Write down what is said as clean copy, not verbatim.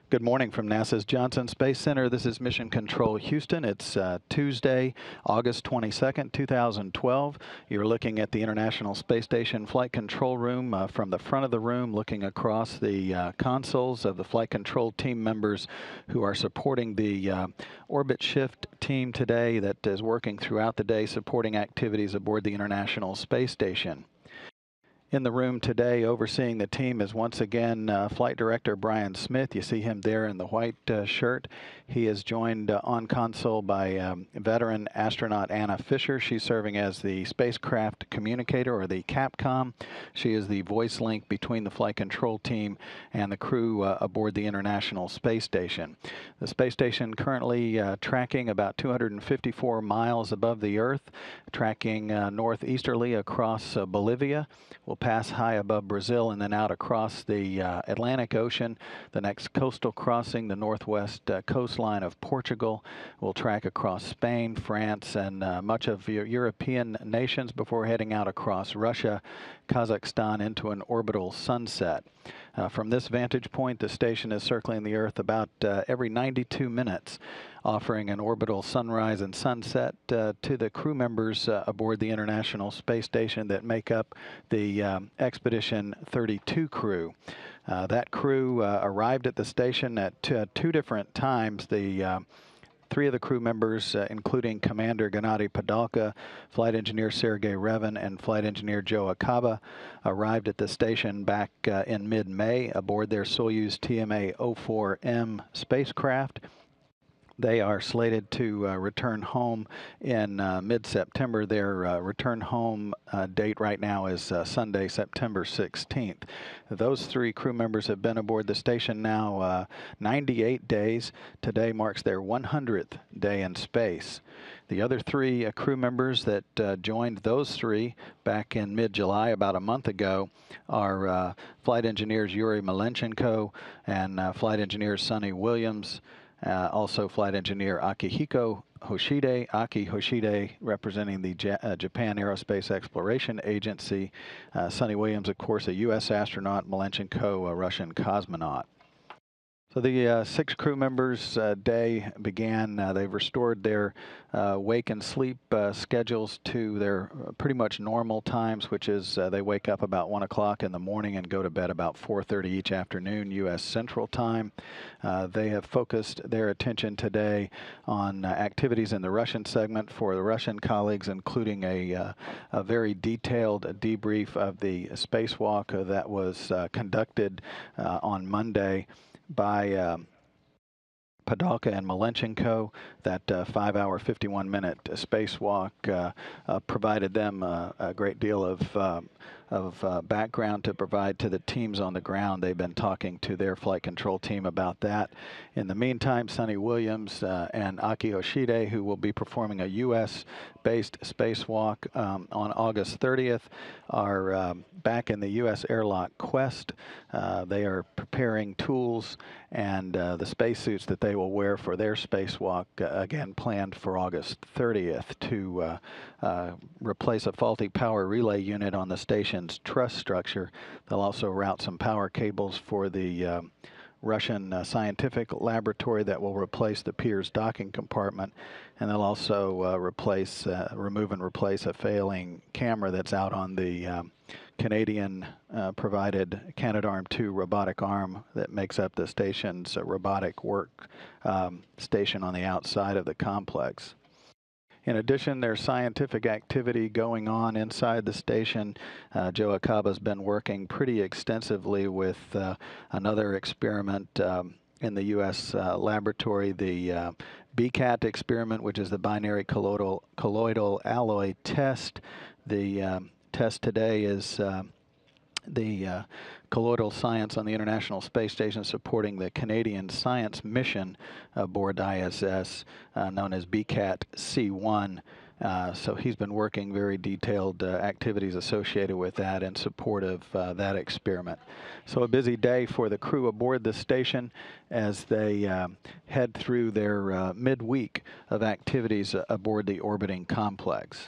Good morning from NASA's Johnson Space Center. This is Mission Control Houston. It's Tuesday, August 22nd, 2012. You're looking at the International Space Station Flight Control Room from the front of the room, looking across the consoles of the flight control team members who are supporting the orbit shift team today that is working throughout the day supporting activities aboard the International Space Station. In the room today overseeing the team is once again Flight Director Brian Smith. You see him there in the white shirt. He is joined on console by veteran astronaut Anna Fisher. She's serving as the spacecraft communicator, or the CAPCOM. She is the voice link between the flight control team and the crew aboard the International Space Station. The space station currently tracking about 254 miles above the Earth, tracking northeasterly across Bolivia. We'll pass high above Brazil and then out across the Atlantic Ocean. The next coastal crossing, the northwest coastline of Portugal. We'll track across Spain, France, and much of European nations before heading out across Russia, Kazakhstan into an orbital sunset. From this vantage point, the station is circling the Earth about every 92 minutes, offering an orbital sunrise and sunset to the crew members aboard the International Space Station that make up the Expedition 32 crew. That crew arrived at the station at two different times. Three of the crew members, including Commander Gennady Padalka, Flight Engineer Sergei Revin, and Flight Engineer Joe Akaba, arrived at the station back in mid-May aboard their Soyuz TMA-04M spacecraft. They are slated to return home in mid-September. Their return home date right now is Sunday, September 16th. Those three crew members have been aboard the station now 98 days. Today marks their 100th day in space. The other three crew members that joined those three back in mid-July, about a month ago, are flight engineers Yuri Malenchenko and flight engineer Sonny Williams. Also flight engineer Akihiko Hoshide, Aki Hoshide representing the Japan Aerospace Exploration Agency. Sonny Williams, of course, a U.S. astronaut, Malenchenko, a Russian cosmonaut. So the six crew members' day began. They've restored their wake and sleep schedules to their pretty much normal times, which is they wake up about 1 o'clock in the morning and go to bed about 4:30 each afternoon, U.S. Central Time. They have focused their attention today on activities in the Russian segment for the Russian colleagues, including a very detailed debrief of the spacewalk that was conducted on Monday by Padalka and Malenchenko. That 5-hour, 51-minute spacewalk provided them a great deal of background to provide to the teams on the ground. They've been talking to their flight control team about that. In the meantime, Sonny Williams and Aki Hoshide, who will be performing a U.S.-based spacewalk on August 30th, are back in the U.S. airlock Quest. They are preparing tools and the spacesuits that they will wear for their spacewalk, again planned for August 30th, to replace a faulty power relay unit on the station's truss structure. They'll also route some power cables for the Russian scientific laboratory that will replace the Pirs docking compartment, and they'll also remove and replace a failing camera that's out on the Canadian provided Canadarm2 robotic arm that makes up the station's robotic work station on the outside of the complex. In addition, there's scientific activity going on inside the station. Joe Akaba's been working pretty extensively with another experiment in the U.S. laboratory, the BCAT experiment, which is the binary colloidal alloy test. The test today is the colloidal science on the International Space Station supporting the Canadian science mission aboard ISS, known as BCAT C1. So he's been working very detailed activities associated with that in support of that experiment. So a busy day for the crew aboard the station as they head through their midweek of activities aboard the orbiting complex.